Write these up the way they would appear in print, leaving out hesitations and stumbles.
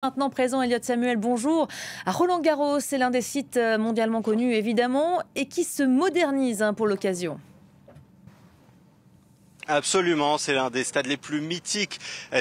Maintenant présent, Elliott Samuel, bonjour. À Roland-Garros, c'est l'un des sites mondialement connus, évidemment, et qui se modernise pour l'occasion. Absolument, c'est l'un des stades les plus mythiques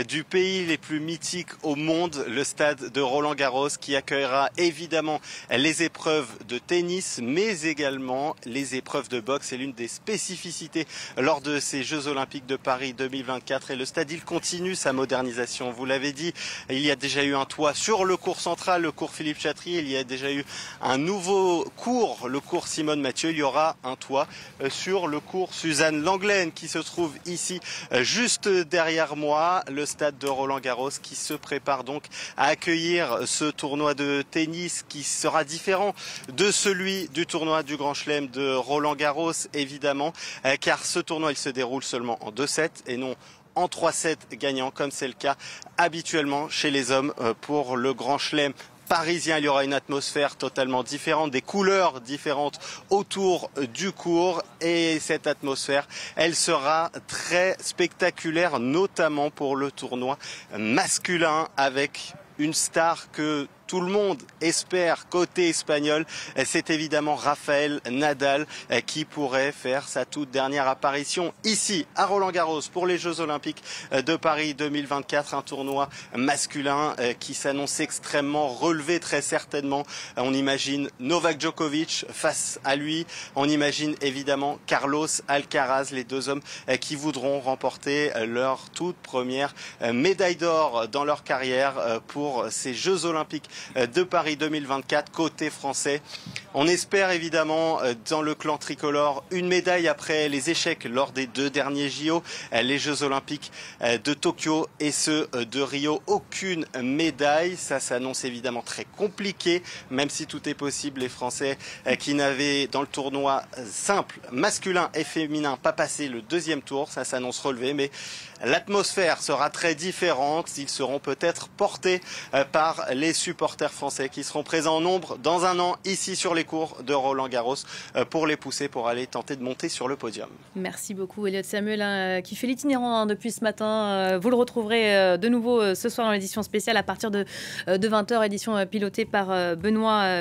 du pays, les plus mythiques au monde, le stade de Roland-Garros qui accueillera évidemment les épreuves de tennis, mais également les épreuves de boxe. C'est l'une des spécificités lors de ces Jeux Olympiques de Paris 2024. Et le stade, il continue sa modernisation. Vous l'avez dit, il y a déjà eu un toit sur le cours central, le cours Philippe Chatrier. Il y a déjà eu un nouveau cours, le cours Simone Mathieu. Il y aura un toit sur le cours Suzanne Lenglen qui se trouve ici juste derrière moi, le stade de Roland-Garros qui se prépare donc à accueillir ce tournoi de tennis qui sera différent de celui du tournoi du Grand Chelem de Roland-Garros évidemment, car ce tournoi il se déroule seulement en 2 sets et non en 3 sets gagnants comme c'est le cas habituellement chez les hommes pour le Grand Chelem parisien. Il y aura une atmosphère totalement différente, des couleurs différentes autour du court et cette atmosphère, elle sera très spectaculaire, notamment pour le tournoi masculin avec une star que tout le monde espère côté espagnol, c'est évidemment Rafael Nadal qui pourrait faire sa toute dernière apparition ici à Roland-Garros pour les Jeux Olympiques de Paris 2024, un tournoi masculin qui s'annonce extrêmement relevé très certainement. On imagine Novak Djokovic face à lui, on imagine évidemment Carlos Alcaraz, les deux hommes qui voudront remporter leur toute première médaille d'or dans leur carrière pour ces Jeux Olympiques de Paris 2024 côté français. On espère évidemment dans le clan tricolore une médaille après les échecs lors des 2 derniers JO, les Jeux Olympiques de Tokyo et ceux de Rio. Aucune médaille, ça s'annonce évidemment très compliqué, même si tout est possible. Les Français qui n'avaient dans le tournoi simple masculin et féminin pas passé le 2e tour, ça s'annonce relevé, mais l'atmosphère sera très différente. Ils seront peut-être portés par les supporters français qui seront présents en nombre dans un an ici sur les cours de Roland-Garros pour les pousser pour aller tenter de monter sur le podium. Merci beaucoup Elliott Samuel qui fait l'itinérant depuis ce matin. Vous le retrouverez de nouveau ce soir dans l'édition spéciale à partir de 20 h, édition pilotée par Benoît